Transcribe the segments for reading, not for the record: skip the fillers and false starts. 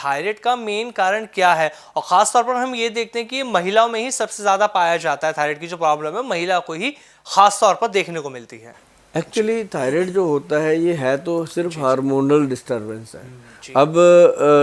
Thyroid का main कारण क्या है, और ख़ास तौर पर हम ये देखते हैं कि महिलाओं में ही सबसे ज़्यादा पाया जाता है। थायराइड की जो प्रॉब्लम है महिला को ही ख़ास तौर पर देखने को मिलती है। एक्चुअली थायराइड जो होता है ये है तो सिर्फ हार्मोनल डिस्टरबेंस है। अब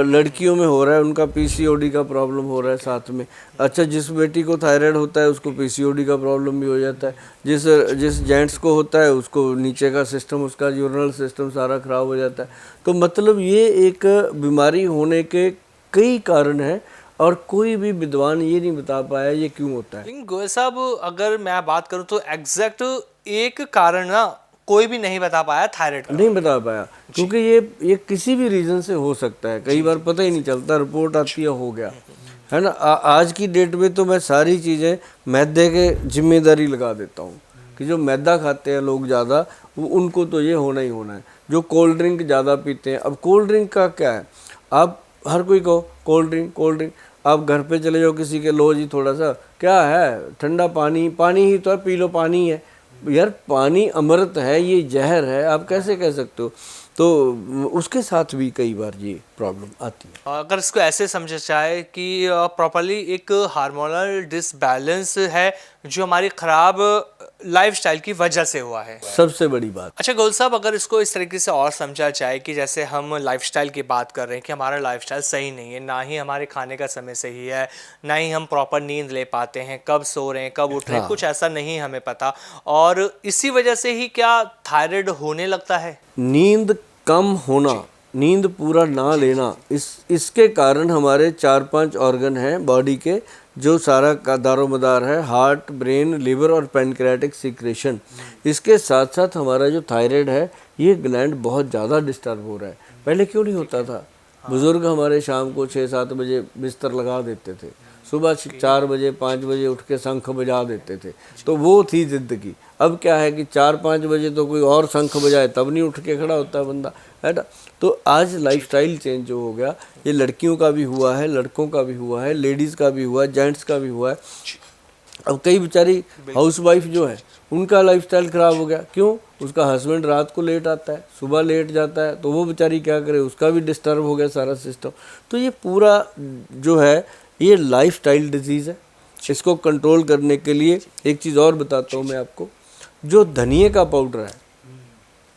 लड़कियों में हो रहा है, उनका पीसीओडी का प्रॉब्लम हो रहा है साथ में। अच्छा, जिस बेटी को थायराइड होता है उसको पीसीओडी का प्रॉब्लम भी हो जाता है। जिस जिस जेंट्स को होता है उसको नीचे का सिस्टम, उसका यूरिनल सिस्टम सारा खराब हो जाता है। तो मतलब ये एक बीमारी होने के कई कारण हैं और कोई भी विद्वान ये नहीं बता पाया ये क्यों होता है। लेकिन गोयल साहब, अगर मैं बात करूं तो एग्जैक्ट एक कारण ना कोई भी नहीं बता पाया थायराइड का। नहीं बता पाया क्योंकि ये किसी भी रीज़न से हो सकता है। कई बार पता ही नहीं चलता, रिपोर्ट आती है हो गया, है ना। आज की डेट में तो मैं सारी चीज़ें मैदे के जिम्मेदारी लगा देता हूँ कि जो मैदा खाते हैं लोग ज़्यादा, उनको तो ये होना ही होना है। जो कोल्ड ड्रिंक ज़्यादा पीते हैं, अब कोल्ड ड्रिंक का क्या है, आप हर कोई को कोल्ड ड्रिंक, आप घर पे चले जाओ किसी के, लो जी थोड़ा सा क्या है, ठंडा पानी, पानी ही तो है, पी लो, पानी है। यार पानी अमृत है, ये जहर है, आप कैसे कह सकते हो। तो उसके साथ भी कई बार ये प्रॉब्लम आती है। अगर इसको ऐसे समझा जाए कि प्रॉपरली एक हार्मोनल डिसबैलेंस है जो हमारी खराब लाइफस्टाइल की वजह से हुआ है, सबसे बड़ी बात। अच्छा गोयल साहब, अगर इसको इस तरीके से और समझा जाए कि जैसे हम लाइफस्टाइल की बात कर रहे हैं कि हमारा लाइफस्टाइल सही नहीं है, ना ही हमारे खाने का समय सही है, ना ही हम प्रॉपर नींद ले पाते हैं, कब सो रहे हैं कब उठ रहे हैं, कुछ ऐसा नहीं हमें पता, और इसी वजह से ही क्या थायराइड होने लगता है। नींद कम होना, नींद पूरा ना लेना, इसके कारण हमारे 4-5 ऑर्गन हैं बॉडी के, जो सारा का दारोमदार है, हार्ट, ब्रेन, लिवर और पैनक्रियाटिक सिक्रेशन। इसके साथ साथ हमारा जो थायराइड है ये ग्लैंड बहुत ज़्यादा डिस्टर्ब हो रहा है। पहले क्यों नहीं होता था? बुज़ुर्ग हमारे शाम को 6-7 बजे बिस्तर लगा देते थे, सुबह 4 बजे 5 बजे उठ के शंख बजा देते थे, तो वो थी ज़िंदगी। अब क्या है कि 4-5 बजे तो कोई और शंख बजाए तब नहीं उठ के खड़ा होता बंदा, है ना। तो आज लाइफस्टाइल चेंज जो हो गया, ये लड़कियों का भी हुआ है, लड़कों का भी हुआ है, लेडीज़ का भी हुआ है, जेंट्स का भी हुआ है। अब कई बेचारी हाउसवाइफ जो है उनका लाइफस्टाइल ख़राब हो गया। क्यों? उसका हस्बैंड रात को लेट आता है, सुबह लेट जाता है, तो वो बेचारी क्या करे, उसका भी डिस्टर्ब हो गया सारा सिस्टम। तो ये पूरा जो है ये लाइफस्टाइल डिजीज़ है। इसको कंट्रोल करने के लिए एक चीज़ और बताता हूँ मैं आपको। जो धनिए का पाउडर है,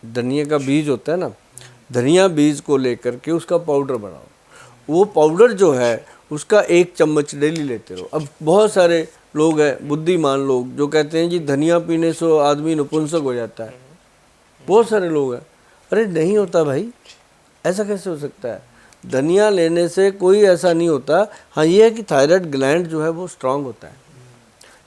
धनिए का बीज होता है ना, धनिया बीज को लेकर के उसका पाउडर बनाओ। वो पाउडर जो है उसका 1 चम्मच डेली लेते रहो। अब बहुत सारे लोग हैं, बुद्धिमान लोग, जो कहते हैं जी धनिया पीने से आदमी नपुंसक हो जाता है। बहुत सारे लोग हैं, अरे नहीं होता भाई, ऐसा कैसे हो सकता है? धनिया लेने से कोई ऐसा नहीं होता। हाँ, ये है कि थायराइड ग्लैंड जो है वो स्ट्रांग होता है।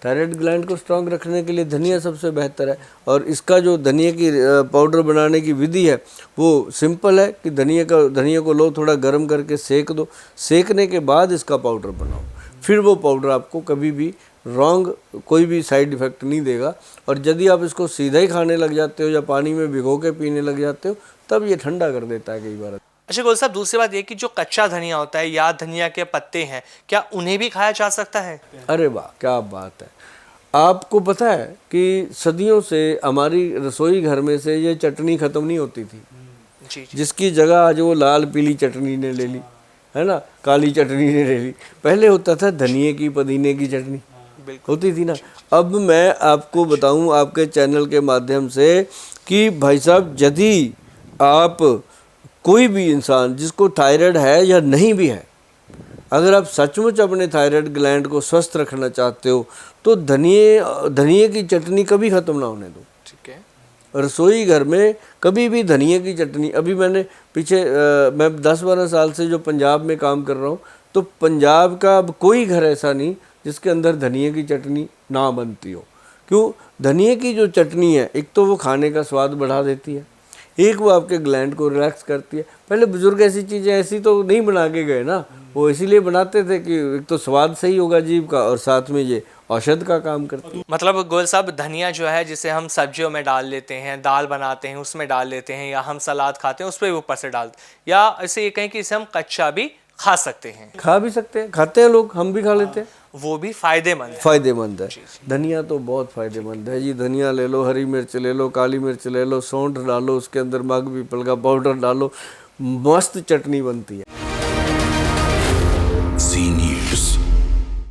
थायराइड ग्लैंड को स्ट्रांग रखने के लिए धनिया सबसे बेहतर है। और इसका जो धनिया की पाउडर बनाने की विधि है वो सिंपल है कि धनिया को लो, थोड़ा गर्म करके सेक दो, सेकने के बाद इसका पाउडर बनाओ। फिर वो पाउडर आपको कभी भी कोई भी साइड इफ़ेक्ट नहीं देगा। और यदि आप इसको सीधा ही खाने लग जाते हो या पानी में भिगो के पीने लग जाते हो, तब ये ठंडा कर देता है कई बार। अच्छा गोयल साहब, दूसरी बात ये कि जो कच्चा धनिया होता है या धनिया के पत्ते हैं, क्या उन्हें भी खाया जा सकता है? अरे वाह, क्या बात है। आपको पता है कि सदियों से हमारी रसोई घर में से ये चटनी ख़त्म नहीं होती थी। जी। जिसकी जगह आज वो लाल पीली चटनी ने ले ली, है ना, काली चटनी ने ले ली। पहले होता था धनिए की, पुदीने की चटनी होती थी ना। अब मैं आपको बताऊं आपके चैनल के माध्यम से कि भाई साहब, यदि आप कोई भी इंसान जिसको थायराइड है या नहीं भी है, अगर आप सचमुच अपने थायराइड ग्लैंड को स्वस्थ रखना चाहते हो तो धनिए की चटनी कभी ख़त्म ना होने दो। ठीक है। रसोई घर में कभी भी धनिए की चटनी। अभी मैंने मैं 10-12 साल से जो पंजाब में काम कर रहा हूँ, तो पंजाब का अब कोई घर ऐसा नहीं जिसके अंदर धनिए की चटनी ना बनती हो। क्यों? धनिए की जो चटनी है, एक तो वो खाने का स्वाद बढ़ा देती है, एक वो आपके ग्लैंड को रिलैक्स करती है। पहले बुजुर्ग ऐसी चीज़ें ऐसी तो नहीं बना के गए ना, वो इसीलिए बनाते थे कि एक तो स्वाद सही होगा जीभ का और साथ में ये औषध का काम करती है। मतलब गोयल साहब, धनिया जो है जिसे हम सब्जियों में डाल लेते हैं, दाल बनाते हैं उसमें डाल लेते हैं, या हम सलाद खाते हैं उस पर भी ऊपर से डालते हैं, या ऐसे ये कहें कि इसे हम कच्चा भी खा सकते हैं। खा भी सकते हैं, खाते हैं लोग, हम भी खा लेते हैं, वो भी फायदेमंद है। धनिया तो बहुत फायदेमंद है जी। धनिया ले लो, हरी मिर्च ले लो, काली मिर्च ले लो, सौंठ डालो, उसके अंदर माघ पीपल का पाउडर डालो, मस्त चटनी बनती है।